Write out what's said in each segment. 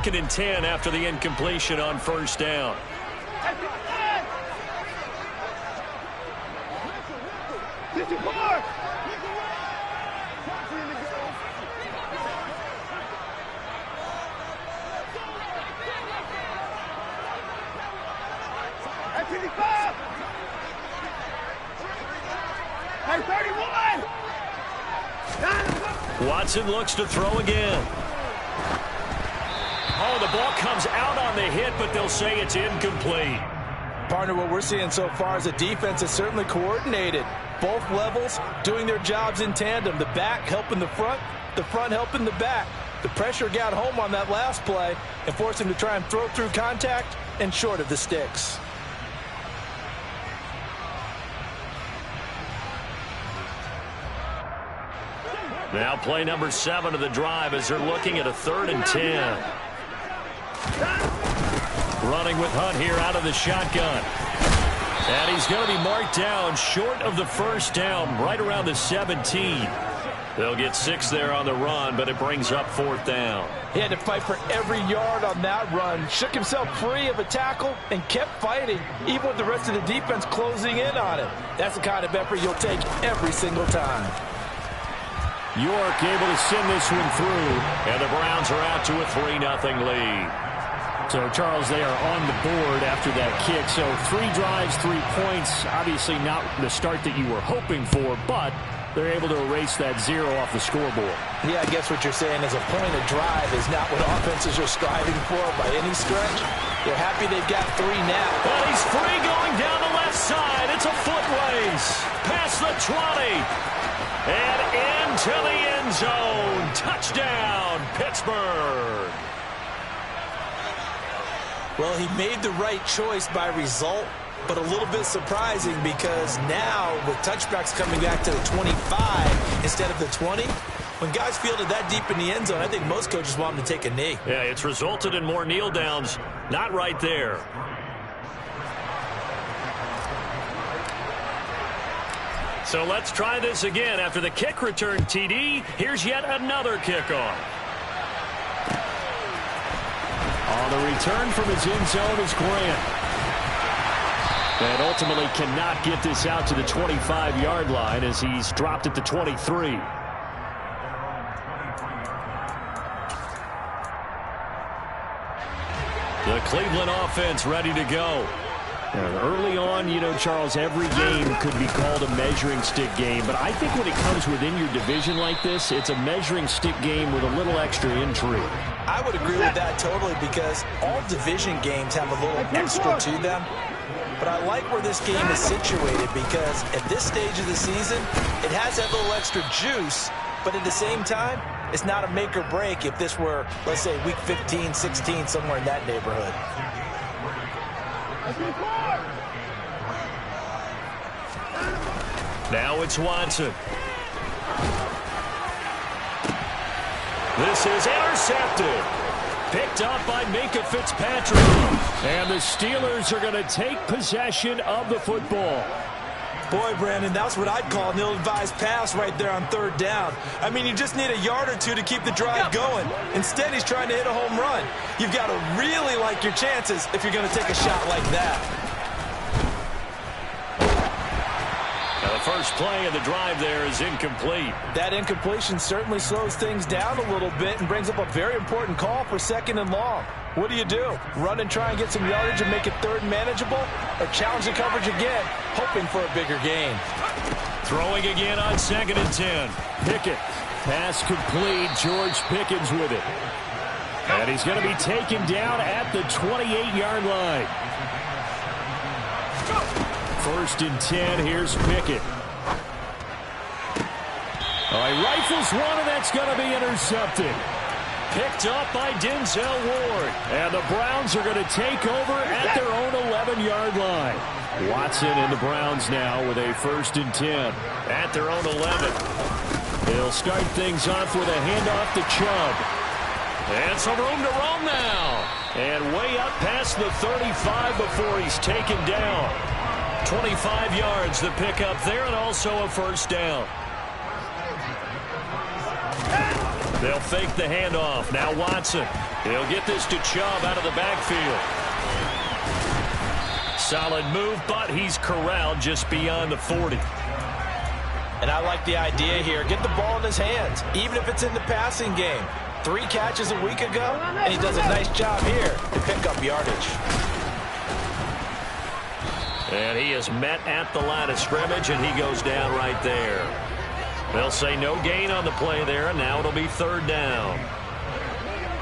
2nd and 10 after the incompletion on first down. Watson looks to throw again. Oh, the ball comes out on the hit, but they'll say it's incomplete. Partner, what we're seeing so far is the defense is certainly coordinated. Both levels doing their jobs in tandem. The back helping the front helping the back. The pressure got home on that last play and forced him to try and throw through contact and short of the sticks. Now play number 7 of the drive as they're looking at a 3rd and 10. Running with Hunt here out of the shotgun. And he's going to be marked down short of the first down, right around the 17. They'll get 6 there on the run, but it brings up 4th down. He had to fight for every yard on that run. Shook himself free of a tackle and kept fighting, even with the rest of the defense closing in on him. That's the kind of effort you'll take every single time. York able to send this one through, and the Browns are out to a 3-0 lead. So, Charles, they are on the board after that kick. So 3 drives, 3 points. Obviously not the start that you were hoping for, but they're able to erase that 0 off the scoreboard. Yeah, I guess what you're saying is a point of drive is not what offenses are striving for by any stretch. They're happy they've got 3 now. But he's free going down the left side. It's a foot race. Past the 20. And into the end zone. Touchdown, Pittsburgh. Well, he made the right choice by result, but a little bit surprising because now with touchbacks coming back to the 25 instead of the 20, when guys fielded that deep in the end zone, I think most coaches want them to take a knee. Yeah, it's resulted in more kneel downs. Not right there. So let's try this again. After the kick return, TD, here's yet another kickoff. On the return from his end zone is Grant. And ultimately cannot get this out to the 25-yard line as he's dropped at the 23. The Cleveland offense ready to go. And early on, you know, Charles, every game could be called a measuring stick game. But I think when it comes within your division like this, it's a measuring stick game with a little extra intrigue. I would agree with that totally because all division games have a little extra to them. But I like where this game is situated because at this stage of the season, it has that little extra juice. But at the same time, it's not a make or break if this were, let's say, week 15, 16, somewhere in that neighborhood. Now it's Watson. This is intercepted. Picked up by Minkah Fitzpatrick. And the Steelers are going to take possession of the football. Boy, Brandon, that's what I'd call an ill-advised pass right there on 3rd down. I mean, you just need a yard or 2 to keep the drive going. Instead, he's trying to hit a home run. You've got to really like your chances if you're going to take a shot like that. Now, the first play of the drive there is incomplete. That incompletion certainly slows things down a little bit and brings up a very important call for 2nd and long. What do? Run and try and get some yardage and make it 3rd manageable? Or challenge the coverage again, hoping for a bigger gain? Throwing again on 2nd and 10. Pickett. Pass complete. George Pickens with it. And he's going to be taken down at the 28-yard line. 1st and 10. Here's Pickett. All right, rifles one, and that's going to be intercepted. Picked up by Denzel Ward. And the Browns are going to take over at their own 11-yard line. Watson and the Browns now with a 1st and 10 at their own 11. They'll start things off with a handoff to Chubb. And some room to roam now. And way up past the 35 before he's taken down. 25 yards the pickup there, and also a 1st down. They'll fake the handoff. Now Watson He'll get this to Chubb out of the backfield. Solid move, but he's corralled just beyond the 40. And I like the idea here. Get the ball in his hands, even if it's in the passing game. 3 catches a week ago, and he does a nice job here to pick up yardage. And he is met at the line of scrimmage, and he goes down right there. They'll say no gain on the play there, and now it'll be 3rd down.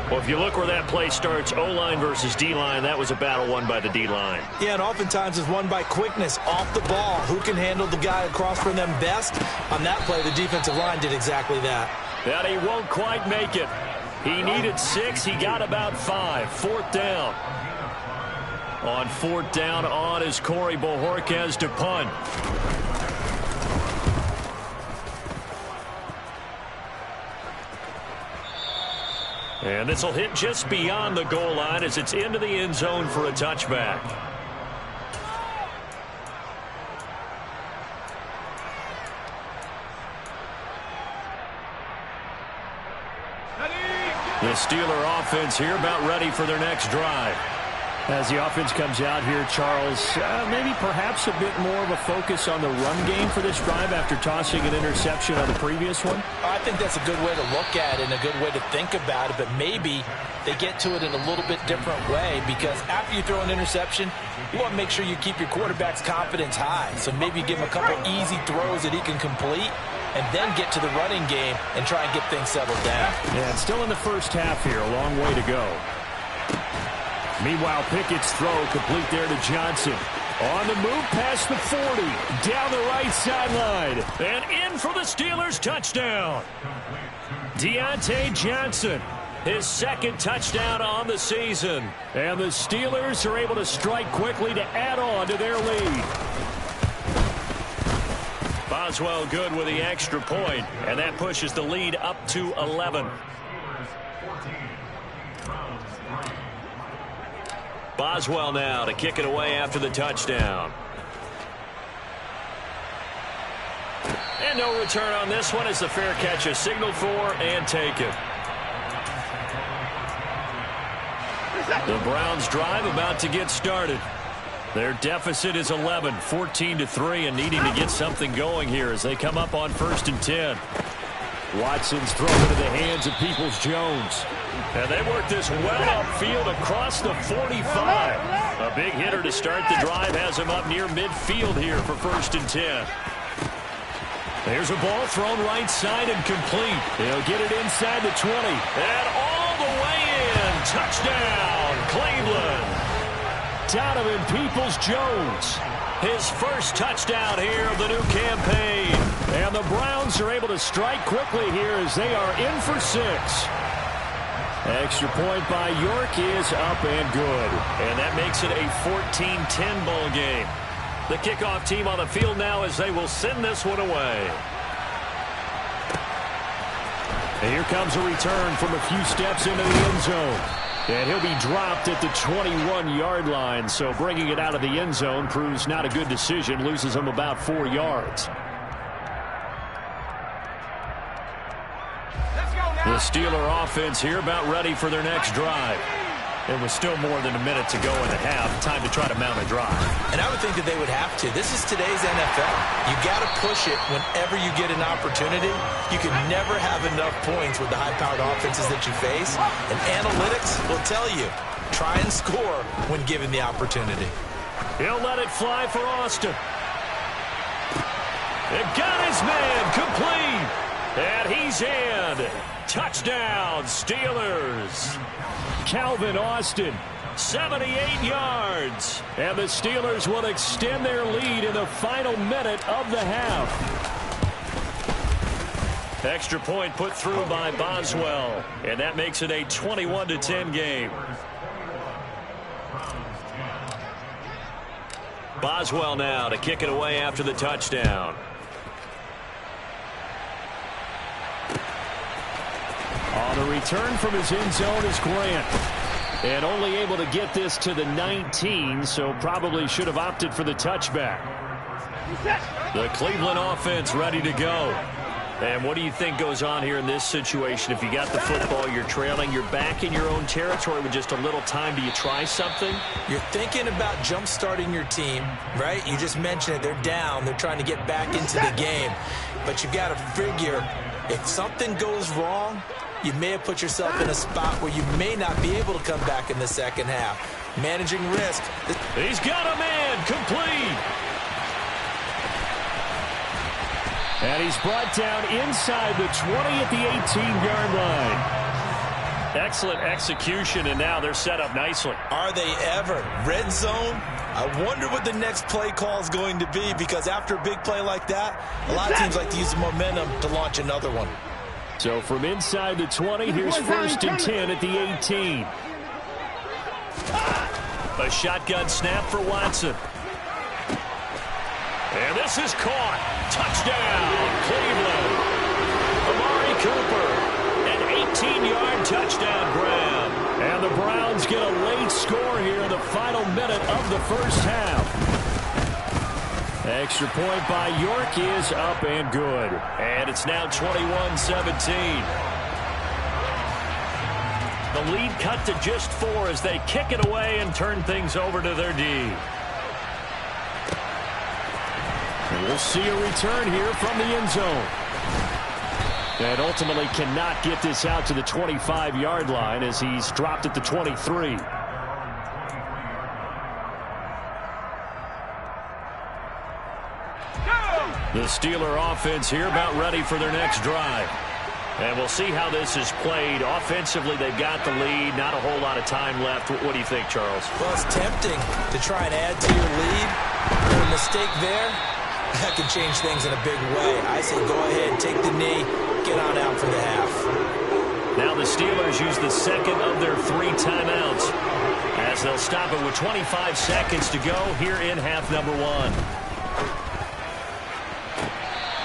Well, if you look where that play starts, O-line versus D-line, that was a battle won by the D-line. Yeah, and oftentimes it's won by quickness off the ball. Who can handle the guy across from them best? On that play, the defensive line did exactly that. And he won't quite make it. He needed 6. He got about 5. 4th down. On 4th down on is Corey Bojorquez to punt. And this will hit just beyond the goal line as it's into the end zone for a touchback. The Steeler offense here about ready for their next drive. As the offense comes out here, Charles, maybe perhaps a bit more of a focus on the run game for this drive after tossing an interception on the previous one? I think that's a good way to look at it and a good way to think about it, but maybe they get to it in a little bit different way because after you throw an interception, you want to make sure you keep your quarterback's confidence high. So maybe give him a couple easy throws that he can complete and then get to the running game and try and get things settled down. Yeah, it's still in the first half here. A long way to go. Meanwhile, Pickett's throw complete there to Johnson. On the move past the 40. Down the right sideline. And in for the Steelers touchdown. Deontay Johnson. His 2nd touchdown on the season. And the Steelers are able to strike quickly to add on to their lead. Boswell good with the extra point, and that pushes the lead up to 11. Boswell now to kick it away after the touchdown. And no return on this one as the fair catch is signaled for and taken. The Browns drive about to get started. Their deficit is 11, 14-3, and needing to get something going here as they come up on 1st and 10. Watson's throw into the hands of Peoples-Jones. And they work this well upfield across the 45. A big hitter to start the drive has him up near midfield here for 1st and 10. There's a ball thrown right side and complete. They'll get it inside the 20. And all the way in. Touchdown, Cleveland. Donovan Peoples-Jones. His first touchdown here of the new campaign. And the Browns are able to strike quickly here as they are in for 6. Extra point by York is up and good. And that makes it a 14-10 ball game. The kickoff team on the field now as they will send this one away. And here comes a return from a few steps into the end zone. And he'll be dropped at the 21-yard line. So bringing it out of the end zone proves not a good decision. Loses him about 4 yards. The Steeler offense here about ready for their next drive. It was still more than a minute to go in the half. Time to try to mount a drive. And I would think that they would have to. This is today's NFL. You got to push it whenever you get an opportunity. You can never have enough points with the high-powered offenses that you face. And analytics will tell you, try and score when given the opportunity. He'll let it fly for Austin. It got his man complete. And he's in. Touchdown, Steelers. Calvin Austin, 78 yards. And the Steelers will extend their lead in the final minute of the half. Extra point put through by Boswell. And that makes it a 21-10 game. Boswell now to kick it away after the touchdown. On the return from his end zone is Grant. And only able to get this to the 19, so probably should have opted for the touchback. The Cleveland offense ready to go. And what do you think goes on here in this situation? If you got the football, you're trailing, you're back in your own territory with just a little time. Do you try something? You're thinking about jump-starting your team, right? You just mentioned it. They're down. They're trying to get back into the game. But you've got to figure, if something goes wrong, you may have put yourself in a spot where you may not be able to come back in the second half. Managing risk. He's got a man complete. And he's brought down inside the 20 at the 18-yard line. Excellent execution, and now they're set up nicely. Are they ever? Red zone? I wonder what the next play call is going to be, because after a big play like that, a lot of teams like to use the momentum to launch another one. So from inside the 20, here's 1st and 10 at the 18. A shotgun snap for Watson. And this is caught. Touchdown, Cleveland. Amari Cooper, an 18-yard touchdown grab. And the Browns get a late score here in the final minute of the first half. Extra point by York is up and good. And it's now 21-17. The lead cut to just 4 as they kick it away and turn things over to their D. And we'll see a return here from the end zone. And ultimately cannot get this out to the 25-yard line as he's dropped at the 23. The Steeler offense here about ready for their next drive. And we'll see how this is played. Offensively, they've got the lead. Not a whole lot of time left. What do you think, Charles? Well, it's tempting to try and add to your lead. But a mistake there, that can change things in a big way. I say go ahead, take the knee, get on out for the half. Now the Steelers use the second of their 3 timeouts as they'll stop it with 25 seconds to go here in half number 1.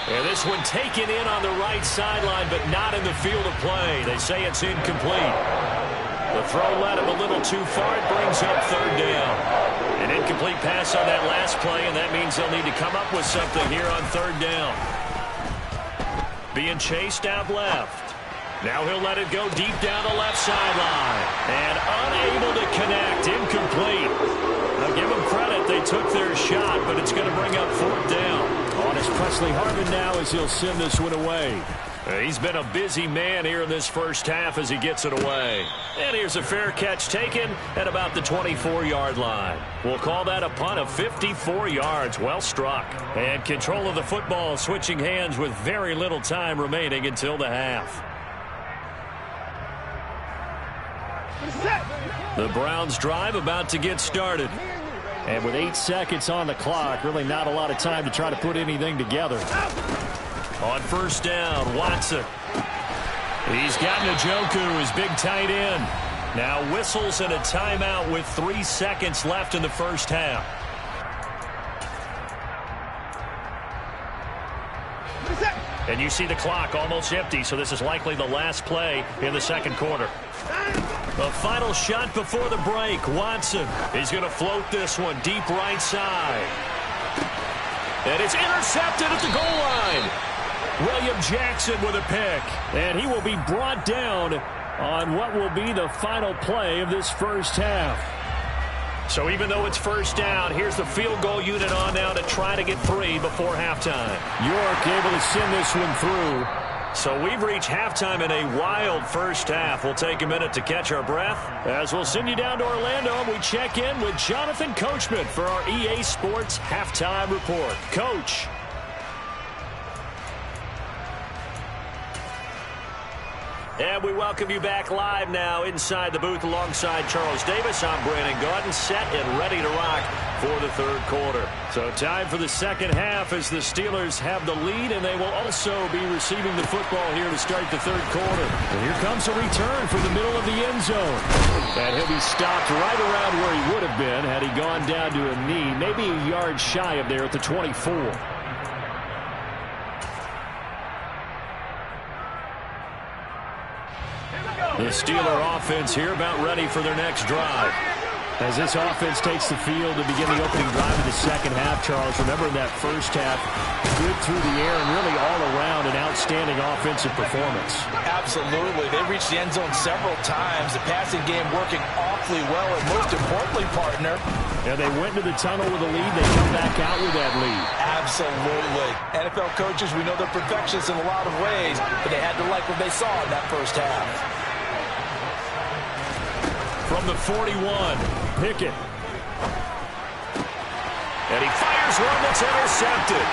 And this one taken in on the right sideline, but not in the field of play. They say it's incomplete. The throw led him a little too far. It brings up 3rd down. An incomplete pass on that last play, and that means they'll need to come up with something here on 3rd down. Being chased out left. Now he'll let it go deep down the left sideline. And unable to connect. Incomplete. Now give them credit. They took their shot, but it's going to bring up 4th down. On is Presley Harvin now as he'll send this one away. He's been a busy man here in this first half as he gets it away. And here's a fair catch taken at about the 24-yard line. We'll call that a punt of 54 yards. Well struck. And control of the football switching hands with very little time remaining until the half. The Browns drive about to get started. And with 8 seconds on the clock, really not a lot of time to try to put anything together. On 1st down, Watson. He's got Njoku, his big tight end. Now whistles and a timeout with 3 seconds left in the first half. And you see the clock almost empty, so this is likely the last play in the second quarter. A final shot before the break. Watson. He's going to float this one deep right side. And it's intercepted at the goal line. William Jackson with a pick. And he will be brought down on what will be the final play of this first half. So even though it's 1st down, here's the field goal unit on now to try to get 3 before halftime. York able to send this one through. So we've reached halftime in a wild first half. We'll take a minute to catch our breath as we'll send you down to Orlando and we check in with Jonathan Coachman for our EA Sports Halftime Report. Coach. And we welcome you back live now inside the booth alongside Charles Davis. I'm Brandon Gaudin, set and ready to rock for the 3rd quarter. So time for the second half as the Steelers have the lead, and they will also be receiving the football here to start the 3rd quarter. And here comes a return from the middle of the end zone. And he'll be stopped right around where he would have been had he gone down to a knee, maybe a yard shy of there at the 24. The Steeler offense here about ready for their next drive. As this offense takes the field to begin the opening drive of the second half, Charles, remember in that first half, good through the air and really all around an outstanding offensive performance. Absolutely. They reached the end zone several times. The passing game working awfully well, and most importantly, partner. Yeah, they went to the tunnel with a lead. They come back out with that lead. Absolutely. NFL coaches, we know they're perfectionists in a lot of ways, but they had to like what they saw in that first half. From the 41, Pickett. And he fires one that's intercepted.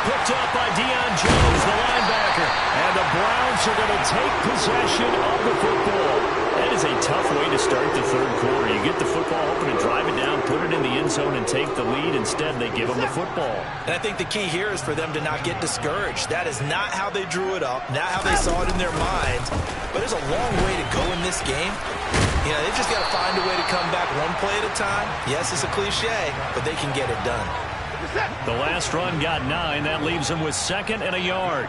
Picked up by Deion Jones, the linebacker. And the Browns are going to take possession of the football. That is a tough way to start the third quarter. You get the football open and drive it down, put it in the end zone, and take the lead. Instead, they give them the football. And I think the key here is for them to not get discouraged. That is not how they drew it up, not how they saw it in their minds. But there's a long way to go in this game. You know, they've just got to find a way to come back one play at a time. Yes, it's a cliche, but they can get it done. The last run got 9. That leaves them with 2nd and a yard.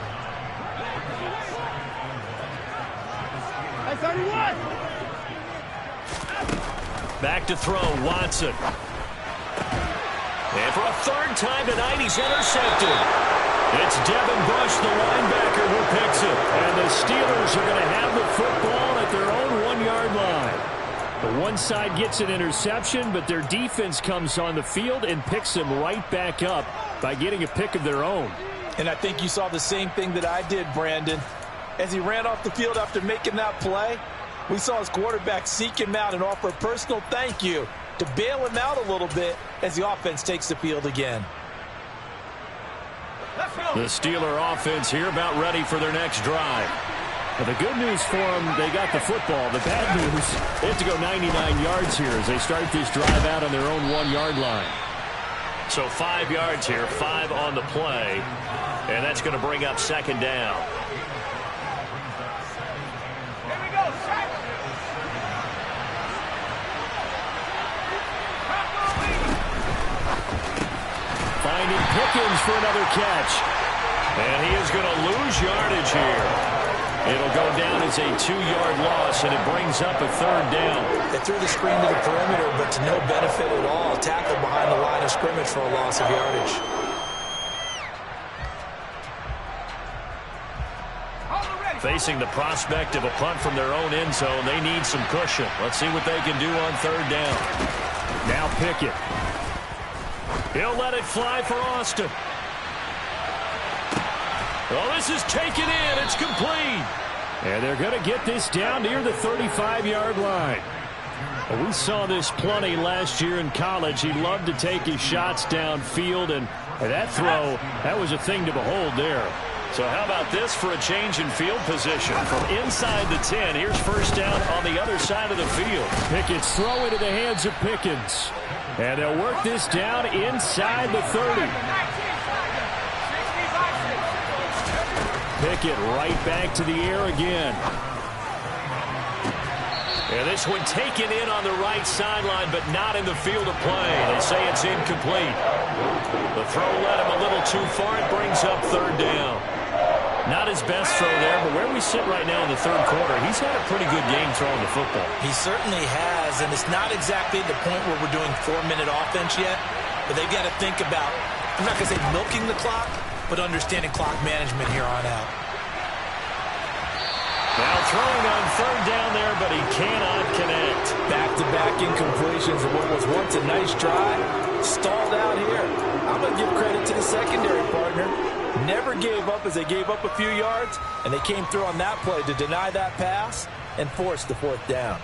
Back to throw, Watson. And for a third time tonight, he's intercepted. It's Devin Bush, the linebacker, who picks it. And the Steelers are going to have the football at their own 1-yard line. The one side gets an interception, but their defense comes on the field and picks them right back up by getting a pick of their own. And I think you saw the same thing that I did, Brandon. As he ran off the field after making that play, we saw his quarterback seek him out and offer a personal thank you to bail him out a little bit as the offense takes the field again. The Steeler offense here about ready for their next drive. But the good news for them, they got the football. The bad news, they have to go 99 yards here as they start this drive out on their own 1-yard line. So 5 yards here, 5 on the play, and that's going to bring up 2nd down. Finding Pickens for another catch. And he is going to lose yardage here. It'll go down as a 2-yard loss, and it brings up a 3rd down. They threw the screen to the perimeter, but to no benefit at all. Tackle behind the line of scrimmage for a loss of yardage. Facing the prospect of a punt from their own end zone, they need some cushion. Let's see what they can do on 3rd down. Now Pickett. He'll let it fly for Austin. Well, this is taken in. It's complete. And they're going to get this down near the 35-yard line. We saw this plenty last year in college. He loved to take his shots downfield, and that throw, that was a thing to behold there. So how about this for a change in field position? From inside the 10, here's 1st down on the other side of the field. Pickett's throw into the hands of Pickens. And they'll work this down inside the 30. Pickett right back to the air again. And this one taken in on the right sideline, but not in the field of play. They say it's incomplete. The throw led him a little too far. It brings up 3rd down. Not his best throw there, but where we sit right now in the 3rd quarter, he's had a pretty good game throwing the football. He certainly has, and it's not exactly the point where we're doing 4-minute offense yet, but they've got to think about, I'm not going to say milking the clock, but understanding clock management here on out. Now throwing on 3rd down there, but he cannot connect. Back-to-back incompletions of what was once a nice drive, stalled out here. I'm going to give credit to the secondary partner. Never gave up as they gave up a few yards, and they came through on that play to deny that pass and force the 4th down.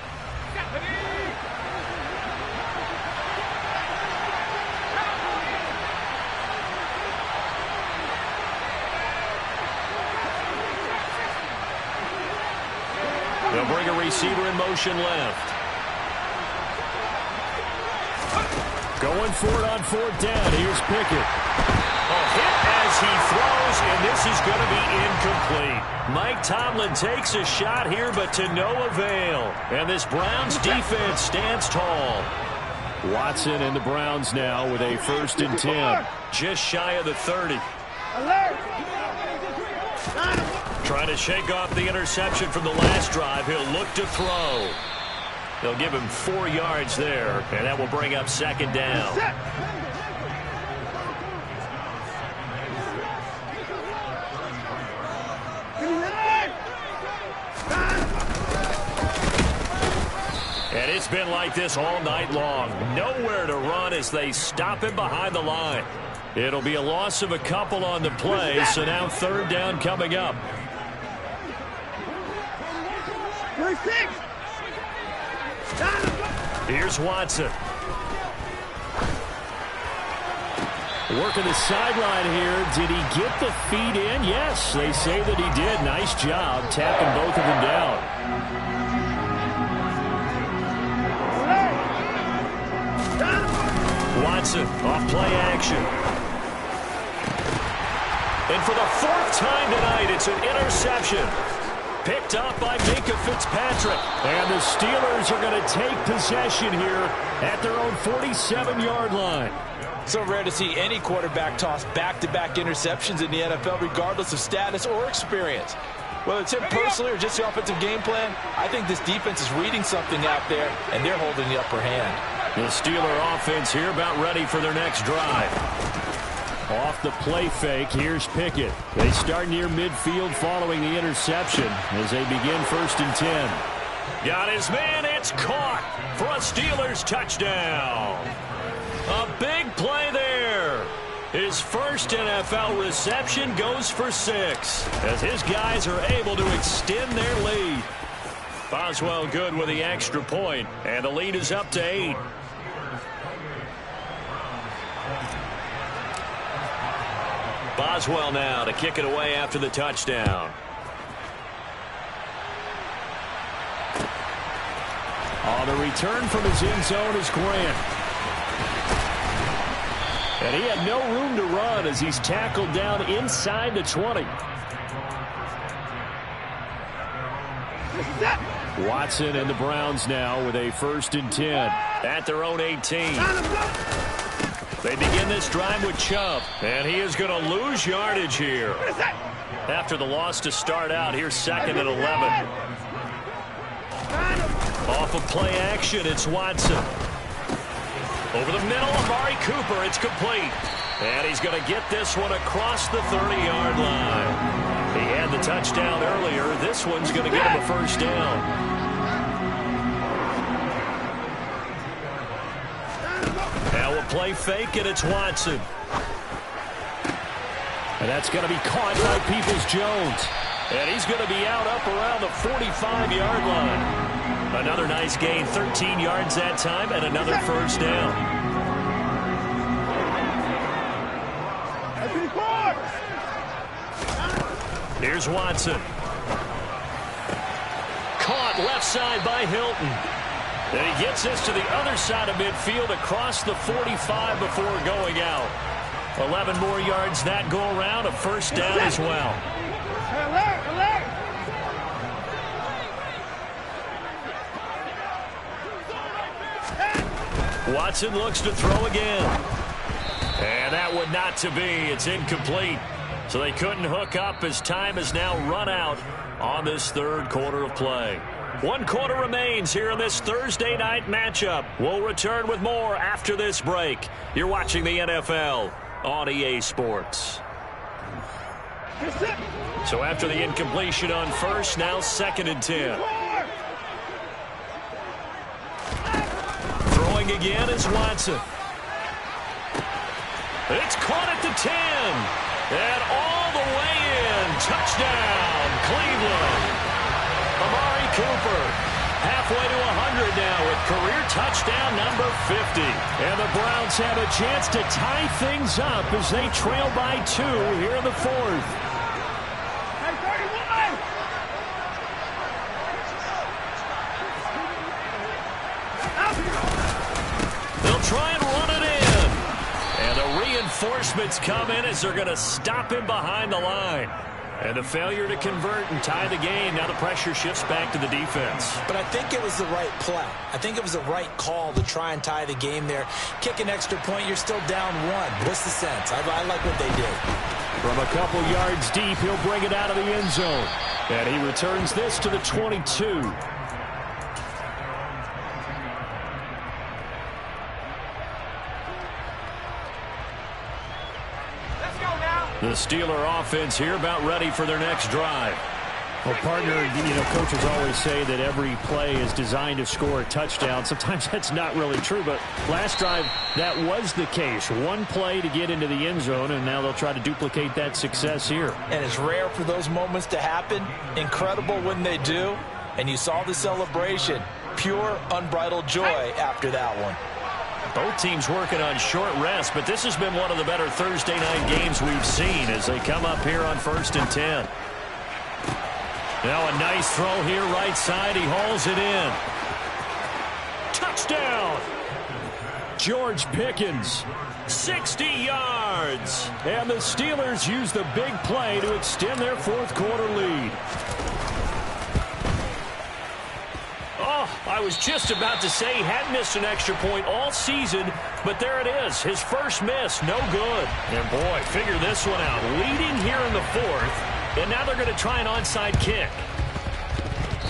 They'll bring a receiver in motion left. Going for it on 4th down. Here's Pickett. A hit as he throws, and this is going to be incomplete. Mike Tomlin takes a shot here, but to no avail. And this Browns defense stands tall. Watson and the Browns now with a 1st and 10. Just shy of the 30. Alert! Trying to shake off the interception from the last drive. He'll look to throw. They'll give him 4 yards there, and that will bring up second down. And it's been like this all night long. Nowhere to run as they stop him behind the line. It'll be a loss of a couple on the play, so now third down coming up. Here's Watson. Working the sideline here. Did he get the feet in? Yes, they say that he did. Nice job tapping both of them down. Watson off play action. And for the 4th time tonight, it's an interception. Picked up by Minkah Fitzpatrick. And the Steelers are going to take possession here at their own 47-yard line. So rare to see any quarterback toss back-to-back interceptions in the NFL, regardless of status or experience. Whether it's him personally or just the offensive game plan, I think this defense is reading something out there, and they're holding the upper hand. The Steeler offense here about ready for their next drive. Off the play fake, here's Pickett. They start near midfield following the interception as they begin 1st and 10. Got his man, it's caught for a Steelers touchdown. A big play there. His first NFL reception goes for 6 as his guys are able to extend their lead. Boswell good with the extra point, and the lead is up to 8. Boswell now to kick it away after the touchdown. On the return from his end zone is Grant. And he had no room to run as he's tackled down inside the 20. Watson and the Browns now with a 1st and 10 at their own 18. They begin this drive with Chubb, and he is going to lose yardage here. After the loss to start out, here's 2nd and 11. Off of play action, it's Watson. Over the middle, Amari Cooper, it's complete. And he's going to get this one across the 30-yard line. He had the touchdown earlier. This one's going to get him a 1st down. Now we'll play fake, and it's Watson. And that's going to be caught by Peoples-Jones. And he's going to be out up around the 45-yard line. Another nice gain, 13 yards that time, and another 1st down. Here's Watson. Caught left side by Hilton. And he gets this to the other side of midfield across the 45 before going out. 11 more yards that go around, a 1st down as well. Watson looks to throw again. And that would not to be. It's incomplete. So they couldn't hook up as time has now run out on this 3rd quarter of play. 1 quarter remains here in this Thursday night matchup. We'll return with more after this break. You're watching the NFL on EA Sports. So after the incompletion on 1st, now 2nd and 10. Throwing again is Watson. It's caught at the 10. And all the way in. Touchdown, Cleveland. Amari Cooper halfway to 100 now with career touchdown number 50. And the Browns have a chance to tie things up as they trail by 2 here in the 4th. They'll try and run it in. And the reinforcements come in as they're going to stop him behind the line. And a failure to convert and tie the game. Now the pressure shifts back to the defense. But I think it was the right play. I think it was the right call to try and tie the game there. Kick an extra point, you're still down 1. What's the sense? I like what they did. From a couple yards deep, he'll bring it out of the end zone. And he returns this to the 22. The Steeler offense here about ready for their next drive. Well, partner, coaches always say that every play is designed to score a touchdown. Sometimes that's not really true, but last drive, that was the case. One play to get into the end zone, and now they'll try to duplicate that success here. And it's rare for those moments to happen. Incredible when they do. And you saw the celebration. Pure, unbridled joy after that one. Both teams working on short rest, but this has been one of the better Thursday night games we've seen as they come up here on 1st and 10. Now a nice throw here right side. He hauls it in. Touchdown! George Pickens. 60 yards. And the Steelers use the big play to extend their fourth quarter lead. Oh, I was just about to say he hadn't missed an extra point all season, but there it is. His first miss, no good. And boy, figure this one out. Leading here in the fourth, and now they're going to try an onside kick.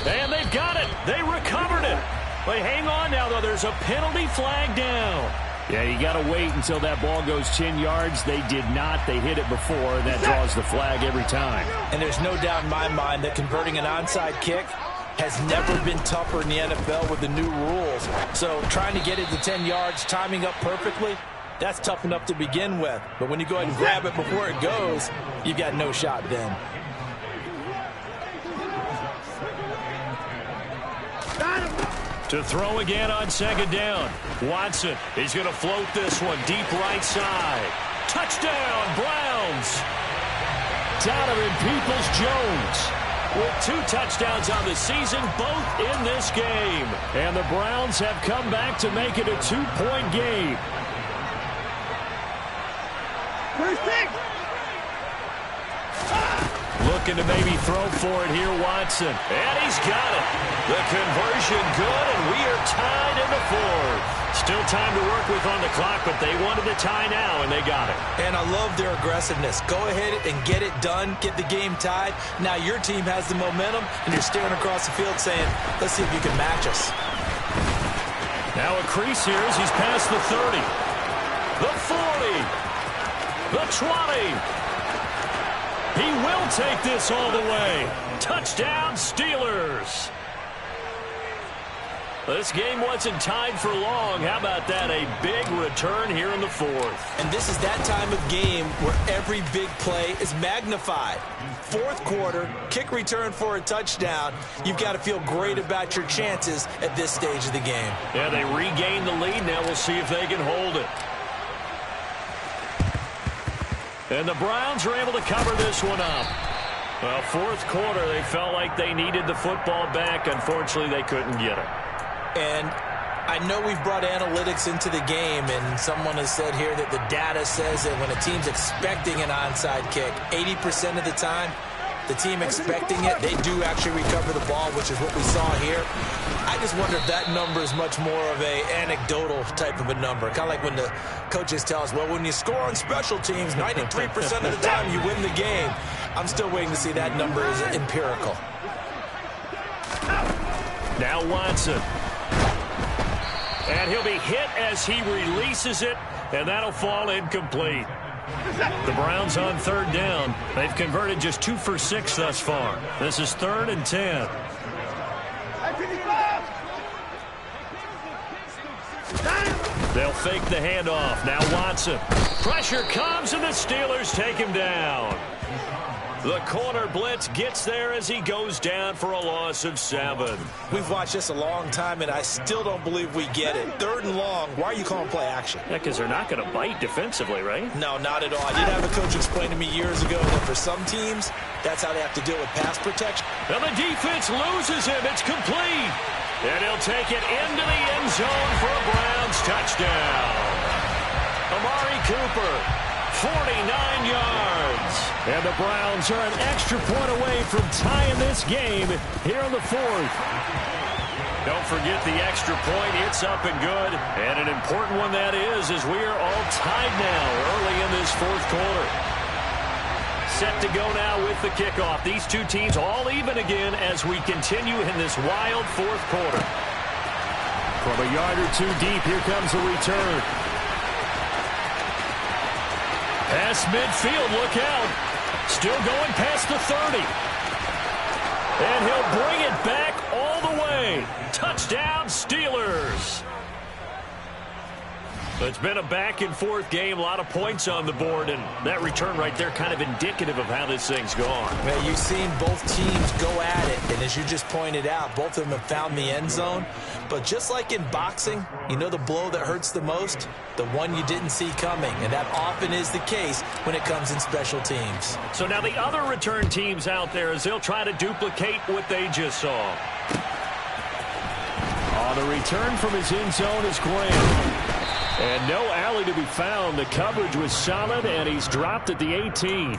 And they've got it. They recovered it. But hang on now, though. There's a penalty flag down. Yeah, you got to wait until that ball goes 10 yards. They did not. They hit it before, and that draws the flag every time. And there's no doubt in my mind that converting an onside kick has never been tougher in the NFL with the new rules. So trying to get it to 10 yards, timing up perfectly, that's tough enough to begin with. But when you go ahead and grab it before it goes, you've got no shot then. To throw again on second down. Watson, he's going to float this one deep right side. Touchdown, Browns. Donovan Peoples-Jones with 2 touchdowns on the season, both in this game. And the Browns have come back to make it a 2-point game. Looking to maybe throw for it here, Watson. And he's got it. The conversion good, and we are tied in the fourth. Still time to work with on the clock, but they wanted the tie now, and they got it. And I love their aggressiveness. Go ahead and get it done, get the game tied. Now your team has the momentum, and you're staring across the field saying, let's see if you can match us. Now a crease here as he's past the 30. The 40. The 20. He will take this all the way. Touchdown, Steelers. This game wasn't tied for long. How about that? A big return here in the fourth. And this is that time of game where every big play is magnified. Fourth quarter, kick return for a touchdown. You've got to feel great about your chances at this stage of the game. Yeah, they regain the lead. Now we'll see if they can hold it. And the Browns are able to cover this one up. Well, fourth quarter, they felt like they needed the football back. Unfortunately, they couldn't get it. And I know we've brought analytics into the game, and someone has said here that the data says that when a team's expecting an onside kick, 80% of the time, the team expecting it, they do actually recover the ball, which is what we saw here. I just wonder if that number is much more of a anecdotal type of a number. Kind of like when the coaches tell us, well, when you score on special teams, 93% of the time you win the game. I'm still waiting to see that number is empirical. Now Watson. And he'll be hit as he releases it, and that'll fall incomplete. The Browns on third down. They've converted just 2 for 6 thus far. This is 3rd and 10. They'll fake the handoff. Now Watson. Pressure comes, and the Steelers take him down. The corner blitz gets there as he goes down for a loss of 7. We've watched this a long time, and I still don't believe we get it. 3rd and long. Why are you calling play action? Yeah, because they're not going to bite defensively, right? No, not at all. I did have a coach explain to me years ago that for some teams, that's how they have to deal with pass protection. And the defense loses him. It's complete. And he'll take it into the end zone for a Browns touchdown. Amari Cooper, 49 yards. And the Browns are an extra point away from tying this game here in the fourth. Don't forget the extra point. It's up and good. And an important one that is, as we are all tied now early in this fourth quarter. Set to go now with the kickoff. These two teams all even again as we continue in this wild fourth quarter. From a yard or two deep, here comes the return. Past midfield, look out. Still going past the 30. And he'll bring it back all the way. Touchdown, Steelers. It's been a back-and-forth game, a lot of points on the board, and that return right there kind of indicative of how this thing's gone. Well, you've seen both teams go at it, and as you just pointed out, both of them have found the end zone. But just like in boxing, you know the blow that hurts the most? The one you didn't see coming, and that often is the case when it comes in special teams. So now the other return teams out there, as they'll try to duplicate what they just saw. On the return from his end zone is Graham. And no alley to be found. The coverage was solid, and he's dropped at the 18.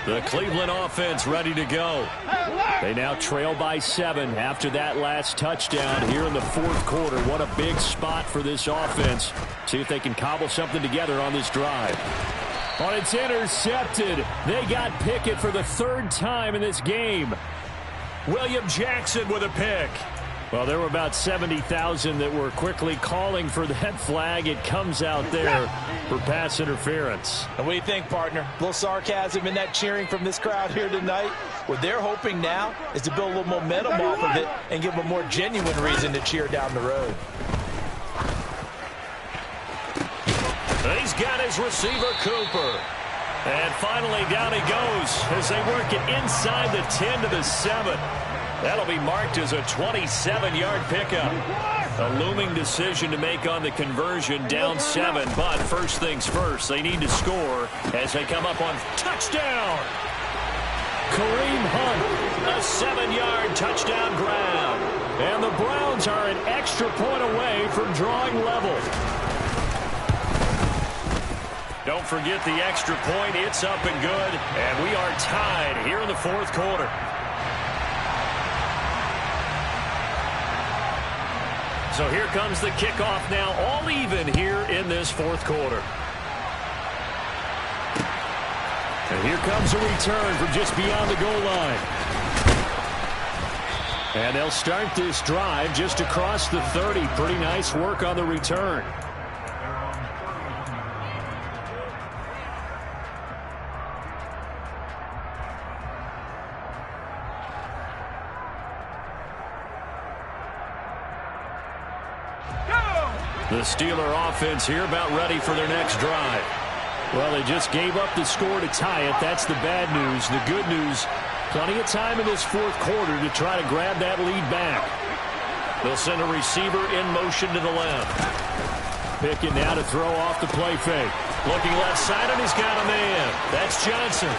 The Cleveland offense ready to go. They now trail by 7 after that last touchdown here in the fourth quarter. What a big spot for this offense. See if they can cobble something together on this drive. Oh, it's intercepted. They got Pickett for the 3rd time in this game. William Jackson with a pick. Well, there were about 70,000 that were quickly calling for that flag. It comes out there for pass interference. And what do you think, partner? A little sarcasm in that cheering from this crowd here tonight. What they're hoping now is to build a little momentum off of it and give them a more genuine reason to cheer down the road. He's got his receiver, Cooper. And finally, down he goes as they work it inside the 10 to the 7. That'll be marked as a 27-yard pickup. A looming decision to make on the conversion, down 7. But first things first, they need to score as they come up on touchdown. Kareem Hunt, a 7-yard touchdown grab. And the Browns are an extra point away from drawing level. Don't forget the extra point. It's up and good. And we are tied here in the fourth quarter. So here comes the kickoff now, all even here in this fourth quarter. And here comes a return from just beyond the goal line. And they'll start this drive just across the 30. Pretty nice work on the return. The Steeler offense here about ready for their next drive. Well, they just gave up the score to tie it. That's the bad news. The good news, plenty of time in this fourth quarter to try to grab that lead back. They'll send a receiver in motion to the left. Pickett now to throw off the play fake. Looking left side, and he's got a man. That's Johnson.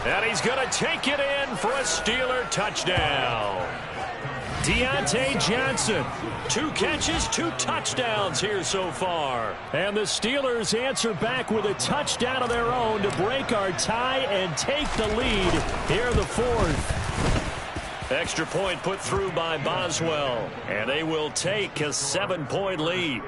And he's going to take it in for a Steeler touchdown. Deontay Johnson, 2 catches, 2 touchdowns here so far. And the Steelers answer back with a touchdown of their own to break our tie and take the lead here in the fourth. Extra point put through by Boswell, and they will take a 7-point lead.